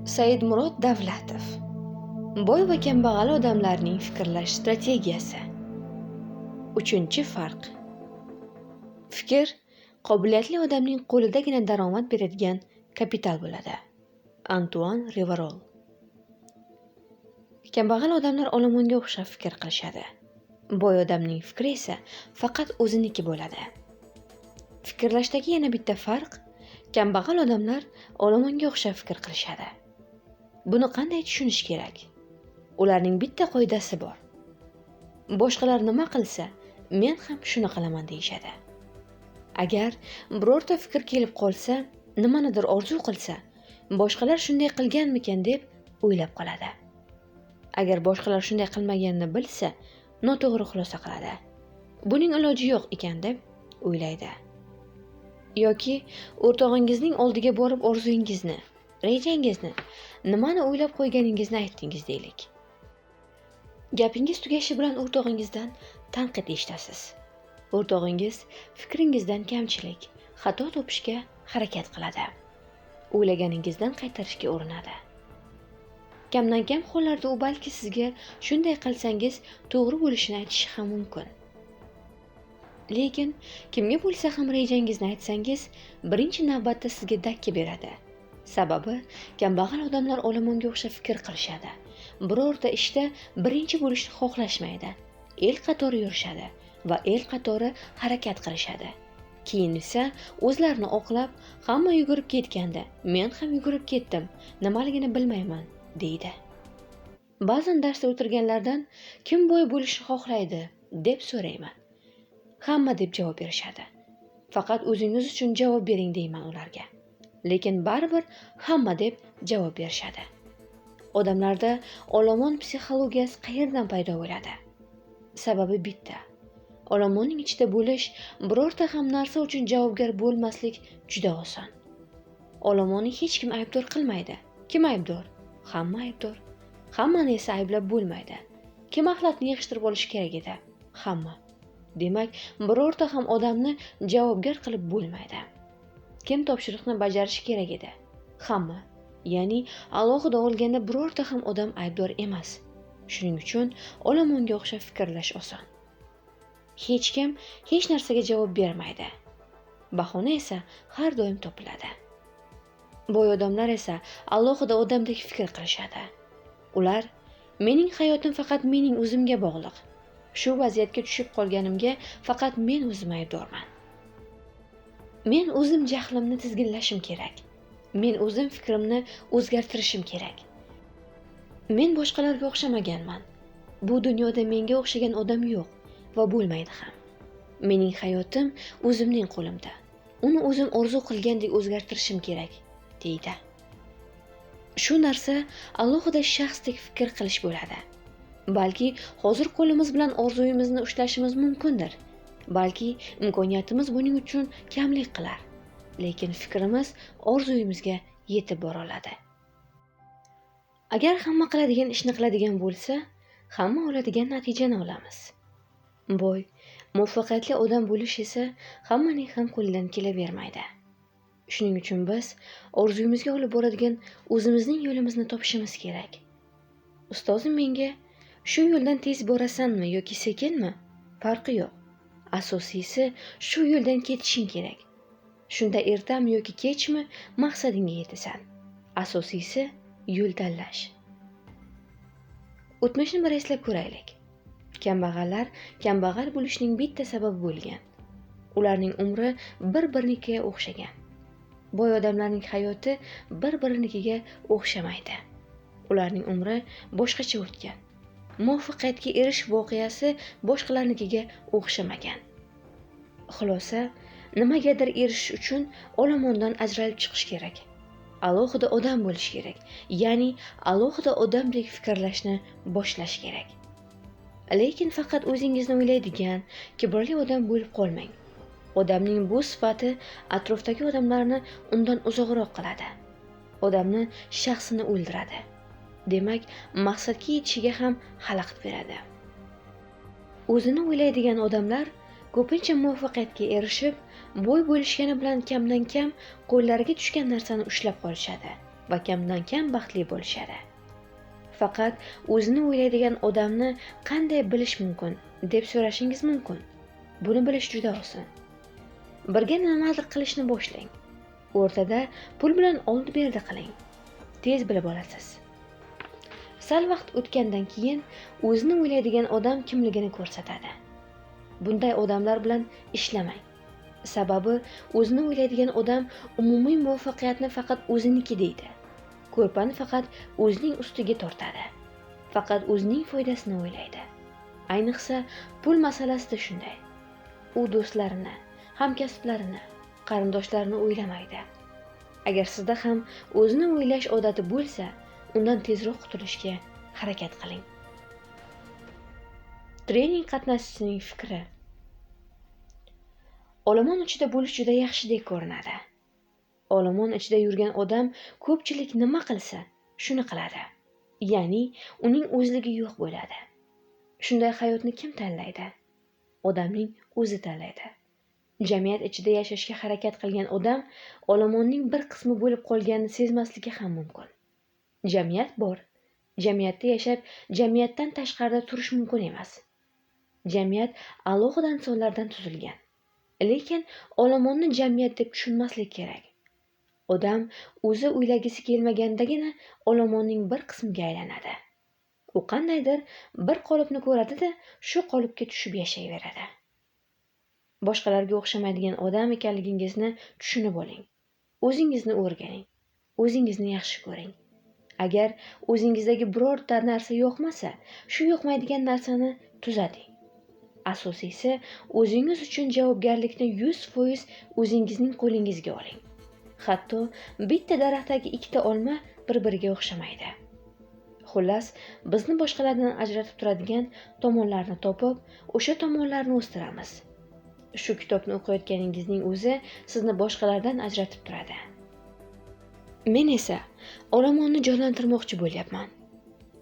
Saidmurod Davlatov. Boy va kambag'al odamlarning fikrlash strategiyasi. 3-farq. Fikr qobiliyatli odamning qo'lidagina daromad beradigan kapital bo'ladi. Antuan Rivarol. Kambag'al odamlar olomonga o'xshab fikr qilishadi. Boy odamning fikri esa faqat o'ziniki bo'ladi. Fikrlashdagi yana bitta farq, kambag'al odamlar olomonga o'xshab fikr qilishadi. Buni qanday tushunish kerak? Ularning bitta qoidasi bor. Boshqalar nima qilsa, men ham shuni qilaman deyishadi. Agar birorta fikr kelib qolsa, nimanidir orzu qilsa, boshqalar shunday qilganmikan deb o'ylab qoladi. Agar boshqalar shunday qilmaganini bilsa, noto'g'ri xulosa qiladi. Buning iloji yo'q ekan deb o'ylaydi. Yoki o'rtog'ingizning oldiga borib orzungizni, rejangizni, nimani o'ylab qo'yganingizni aytdingiz deylik. Gapingiz tugashi bilan o'rtog'ingizdan tanqid eshitasiz. O'rtog'ingiz fikringizdan kamchilik, xato topishga harakat qiladi. O'ylaganingizdan qaytarishga urinadi. Kamdan kam hollarda u balki sizga shunday qilsangiz to'g'ri bo'lishini aytishi ham mumkin. Lekin kimga bo'lsa ham rejangizni aytsangiz, birinchi navbatda sizga dakki beradi. Sababi kambag'al odamlar olomonga o'xshab fikr qilishadi. Birorta ishda birinchi bo'lishni xohlashmaydi. El qatori yurishadi va el qatori harakat qilishadi. Keyin esa o'zlarini oqlab, hamma yugurib ketganda, men ham yugurib ketdim, nimaligini bilmayman, deydi. Ba'zan darsda o'tirganlardan kim boy bo'lishni xohlaydi deb so'rayman. Hamma deb javob berishadi. Faqat o'zingiz uchun javob bering deyman ularga. Lekin baribir hamma deb javob berishadi. Odamlarda olomon psixologiyasi qayerdan paydo bo'ladi? Sababi bitta. Olomonning ichida bo'lish, birorta ham narsa uchun javobgar bo'lmaslik juda oson. Olomonni hech kim aybdor qilmaydi. Kim aybdor? Hamma aybdor. Hammani esa ayblab bo'lmaydi. Kim axlatni yig'ishtirib olish kerak edi? Hamma. Demak, birorta ham odamni javobgar qilib bo'lmaydi. Kim topshiriqni bajarishi kerak edi? Hamma. Ya'ni alohida olganda birorta ham odam aybdor emas. Shuning uchun olomonga o'xshab fikrlash oson. Hech kim hech narsaga javob bermaydi. Bahona esa har doim topiladi. Boy odamlar esa alohida odamdek fikr qilishadi. Ular mening hayotim faqat mening o'zimga bog'liq. Shu vaziyatga tushib qolganimga faqat men o'zim aybdorman. Men o'zim jahlimni tizginlashim kerak. Men o'zim fikrimni o'zgartirishim kerak. Men boshqalarga o'xshamaganman. Bu dunyoda menga o'xshagan odam yo'q va bo'lmaydi ham. Mening hayotim o'zimning qo'limda. Uni o'zim orzu qilgandek o'zgartirishim kerak, deydi. Shu narsa alohida shaxsdek fikr qilish bo'ladi. Balki hozir qo'limiz bilan orzuyimizni ushlashimiz mumkindir. Balki imkoniyatimiz buning uchun kamlik qilar. Lekin fikrimiz orzuyimizga yetib bora oladi. Agar hamma qiladigan ishni qiladigan bo'lsa, hamma oladigan natijani olamiz. Boy, muvaffaqiyatli odam bo'lish esa hammaning ham qo'lidan kelavermaydi. Shuning uchun biz orzuyimizga olib boradigan o'zimizning yo'limizni topishimiz kerak. Ustozim menga shu yo'ldan tez borasanmi yoki sekinmi? Farqi yo'q. Asosiysi shu yo'ldan ketishing kerak. Shunda ertami yoki kechmi maqsadingga yetasan. Asosiysi yo'l tanlash. O'tmishni bir eslab ko'raylik. Kambag'allar kambag'al bo'lishning bitta sababi bo'lgan. Ularning umri bir-birinikiga o'xshagan. Boy odamlarning hayoti bir-birinikiga o'xshamaydi. Ularning umri boshqacha o'tgan. Muvaffaqiyatga erishish voqeasi boshqalarnikiga o'xshamagan. Xulosa, nimagadir erishish uchun olomondan ajralib chiqish kerak. Alohida odam bo'lish kerak. Ya'ni alohida odamdek fikrlashni boshlash kerak. Lekin faqat o'zingizni o'ylaydigan, kibrli odam bo'lib qolmang. Odamning bu sifati atrofdagi odamlarni undan uzoqroq qiladi. Odamni shaxsini o'ldiradi. Demak, maqsadga yetishiga ham xalaqit beradi. O'zini o'ylaydigan odamlar ko'pincha muvaffaqiyatga erishib, boy bo'lishgani bilan kamdan kam qo'llariga tushgan narsani ushlab qolishadi. va kamdan kam baxtli bo'lishadi. Faqat o'zini o'ylaydigan odamni qanday bilish mumkin deb so'rashingiz mumkin. Buni bilish juda oson. Birga nimadir qilishni boshlang. O'rtada pul bilan oldi-berdi qiling. Tez bilib olasiz. Sal vaqt o'tgandan keyin o'zini o'ylaydigan odam kimligini ko'rsatadi. Bunday odamlar bilan ishlamang. Sababi o'zini o'ylaydigan odam umumiy muvaffaqiyatni faqat o'ziniki deydi. Ko'rpani faqat o'zining ustiga tortadi. Faqat o'zining foydasini o'ylaydi. Ayniqsa pul masalasida shunday. U do'stlarini, hamkasblarini, qarindoshlarini o'ylamaydi. Agar sizda ham o'zini o'ylash odati bo'lsa, undan tezroq qutulishga harakat qiling. Trening qatnashchisining fikri. Olomon ichida bo'lish juda yaxshidek ko'rinadi. Olomon ichida yurgan odam ko'pchilik nima qilsa, shuni qiladi. Ya'ni uning o'zligi yo'q bo'ladi. Shunday hayotni kim tanlaydi? Odamning o'zi tanlaydi. Jamiyat ichida yashashga harakat qilgan odam olomonning bir qismi bo'lib qolganini sezmasligi ham mumkin. Jamiyat bor. Jamiyatda yashab, jamiyatdan tashqarida turish mumkin emas. Jamiyat alohida insonlardan tuzilgan. Lekin olomonni jamiyat deb tushunmaslik kerak. Odam o'zi o'ylagisi kelmagandagina olomonning bir qismiga aylanadi. U qandaydir bir qolipni ko'radi-da, shu qolipga tushib yashayveradi. Boshqalarga o'xshamaydigan odam ekanligingizni tushunib oling. O'zingizni o'rganing. O'zingizni yaxshi ko'ring. Agar o'zingizdagi birorta narsa yoqmasa, shu yoqmaydigan narsani tuzating. Asosiysi, o'zingiz uchun javobgarlikni 100% o'zingizning qo'lingizga oling. Hatto bitta daraxtdagi ikkita olma bir-biriga o'xshamaydi. Xullas, bizni boshqalardan ajratib turadigan tomonlarni topib, o'sha tomonlarni o'stiramiz. Shu kitobni o'qiyotganingizning o'zi sizni boshqalardan ajratib turadi. Men esa olomonni jonlantirmoqchi bo'lyapman.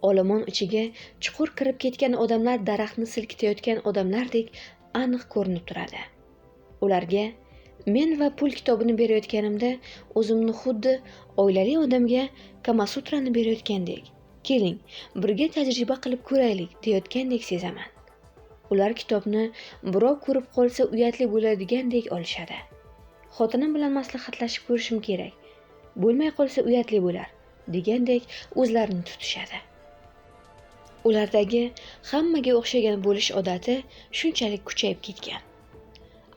Olomon ichiga chuqur kirib ketgan odamlar daraxtni silkitayotgan odamlardek aniq ko'rinib turadi. Ularga men va pul kitobini berayotganimda o'zimni xuddi oilali odamga Kamasutrani berayotgandek, keling, birga tajriba qilib ko'raylik deyotgandek sezaman. Ular kitobni birov ko'rib qolsa uyatli bo'ladigandek olishadi. Xotinim bilan maslahatlashib ko'rishim kerak. Bo'lmay qolsa uyatli bo'lar degandek o'zlarini tutishadi. Ulardagi hammaga o'xshagan bo'lish odati shunchalik kuchayib ketgan.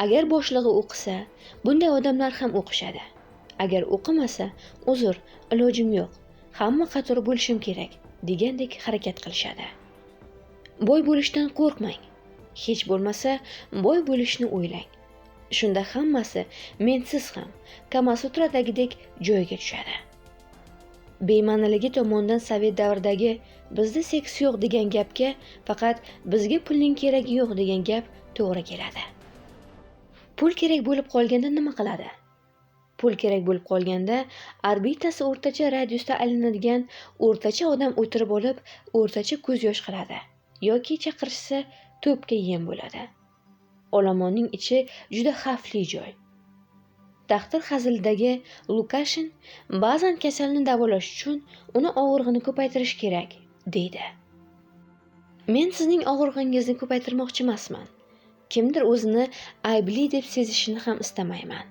Agar boshlig'i o'qisa, bunday odamlar ham o'qishadi. Agar o'qimasa, uzr, ilojim yo'q, hamma qatori bo'lishim kerak degandek harakat qilishadi. Boy bo'lishdan qo'rqmang. Hech bo'lmasa, boy bo'lishni o'ylang. Shunda hammasi mensiz ham Kamasutradagidek joyiga tushadi. Bema'niligi tomonidan Sovet davridagi bizda seks yo'q degan gapga faqat bizga pulning keragi yo'q degan gap to'g'ri keladi. Pul kerak bo'lib qolganda nima qiladi? Pul kerak bo'lib qolganda orbitasi o'rtacha radiusda aylanadigan o'rtacha odam o'tirib olib, o'rtacha ko'z yosh qiladi yoki chaqirishsa to'pga yem bo'ladi. Olomonning ichi juda xavfli joy. Taqdir hazildagi Lukashin ba'zan kasalni davolash uchun uni og'rig'ini ko'paytirish kerak deydi. Men sizning og'rig'ingizni ko'paytirmoqchi emasman. Kimdir o'zini aybli deb sezishini ham istamayman.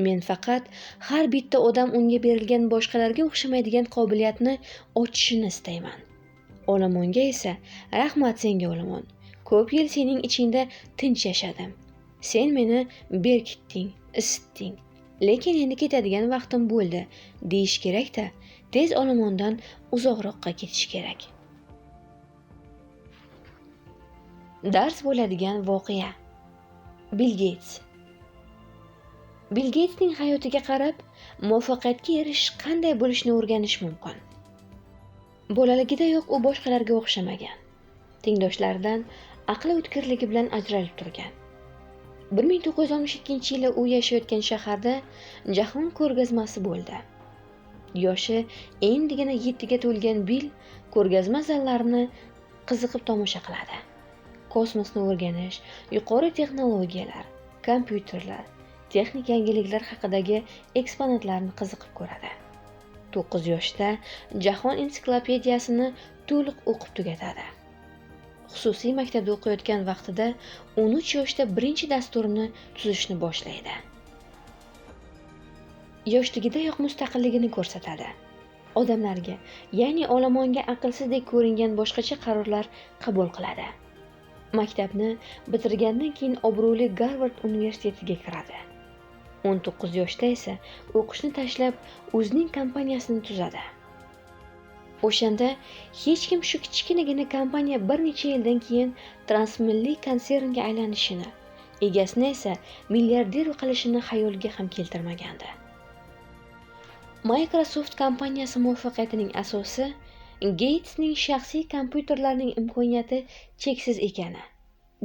Men faqat har bitta odam unga berilgan boshqalarga o'xshamaydigan qobiliyatni ochishini istayman. Olomonga esa rahmat senga olomon. Ko'p yil sening ichingda tinch yashadim. Sen meni berkitding, isitding. Lekin endi ketadigan vaqtim bo'ldi, deyish kerak-da, tez olomondan uzoqroqqa ketish kerak. Dars bo'ladigan voqea. Bill Gates. Bill Gatesning hayotiga qarab, muvaffaqiyatga erishish qanday bo'lishini o'rganish mumkin. Bolaligidayoq u boshqalarga o'xshamagan. Tengdoshlaridan aqli o'tkirligi bilan ajralib turgan. 1962-yili u yashayotgan shaharda jahon ko'rgazmasi bo'ldi. Yoshi endigina 7 ga to'lgan Bill ko'rgazma zallarini qiziqib tomosha qiladi. Kosmosni o'rganish, yuqori texnologiyalar, kompyuterlar, texnik yangiliklar haqidagi eksponatlarni qiziqib ko'radi. 9 yoshda Jahon ensiklopediyasini to'liq o'qib tugatadi. Xususiy maktabda o'qiyotgan vaqtida 13 yoshda birinchi dasturini tuzishni boshlaydi. Yoshligidayoq mustaqilligini ko'rsatadi. Odamlarga, ya'ni olomonga aqlsizdek ko'ringan boshqacha qarorlar qabul qiladi. Maktabni bitirgandan keyin obro'li Garvard universitetiga kiradi. 19 yoshda esa o'qishni tashlab, o'zining kompaniyasini tuzadi. O'shanda hech kim shu kichkinagina kompaniya bir necha yildan keyin transmilliy konsernga aylanishini, egasini esa milliarder qilishini xayoliga ham keltirmagandi. Microsoft kompaniyasi muvaffaqiyatining asosi Gatesning shaxsiy kompyuterlarning imkoniyati cheksiz ekani.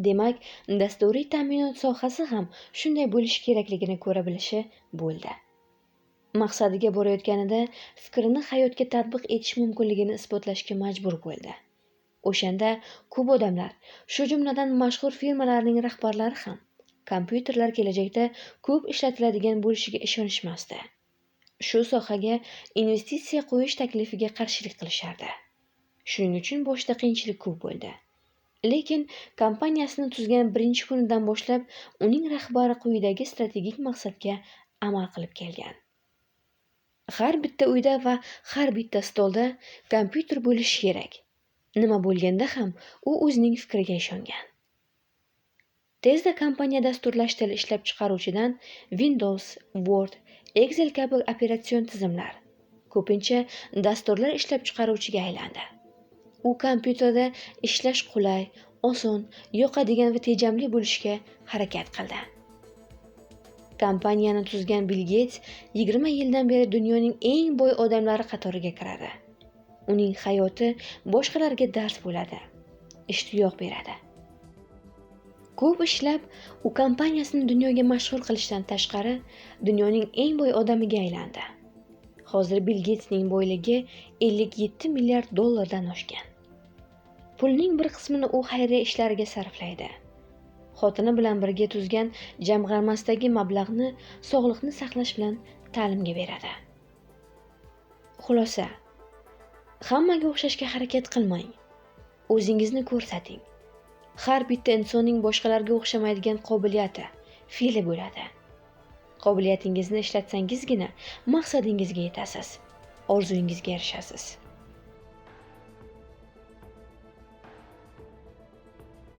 Demak, dasturiy ta'minot sohasi ham shunday bo'lishi kerakligini ko'ra bilishi bo'ldi. Maqsadiga borayotganida fikrini hayotga tatbiq etish mumkinligini isbotlashga majbur bo'ldi. O'shanda ko'p odamlar, shu jumladan mashhur firmalarning rahbarlari ham kompyuterlar kelajakda ko'p ishlatiladigan bo'lishiga ishonishmasdi. Shu sohaga investitsiya qo'yish taklifiga qarshilik qilishardi. Shuning uchun boshida qiyinchilik ko'p bo'ldi. Lekin kompaniyasini tuzgan birinchi kunidan boshlab uning rahbari quyidagi strategik maqsadga amal qilib kelgan. Har bitta uyda va har bitta stolda kompyuter bo'lishi kerak. Nima bo'lganda ham u o'zining fikriga ishongan. Tezda kompaniya dasturlash tili ishlab chiqaruvchidan Windows, Word, Excel kabi operatsion tizimlar, ko'pincha dasturlar ishlab chiqaruvchiga aylandi. U kompyuterda ishlash qulay, oson, yoqadigan va tejamli bo'lishga harakat qildi. Kompaniyani tuzgan Bill Gates 20 yildan beri dunyoning eng boy odamlari qatoriga kiradi. Uning hayoti boshqalarga dars bo'ladi, ishtiyoq beradi. Ko'p ishlab, u kompaniyasini dunyoga mashhur qilishdan tashqari, dunyoning eng boy odamiga aylandi. Hozir Bill Gatesning boyligi 57 milliard dollardan oshgan. Pulning bir qismini u xayriya ishlariga sarflaydi. Xotini bilan birga tuzgan jamg'armasidagi mablag'ni sog'liqni saqlash bilan ta'limga beradi. Xulosa: hammaga o'xshashga harakat qilmang. O'zingizni ko'rsating. Har bitta insonning boshqalarga o'xshamaydigan qobiliyati, fe'li bo'ladi. Qobiliyatingizni ishlatsangizgina maqsadingizga yetasiz, orzuyingizga erishasiz.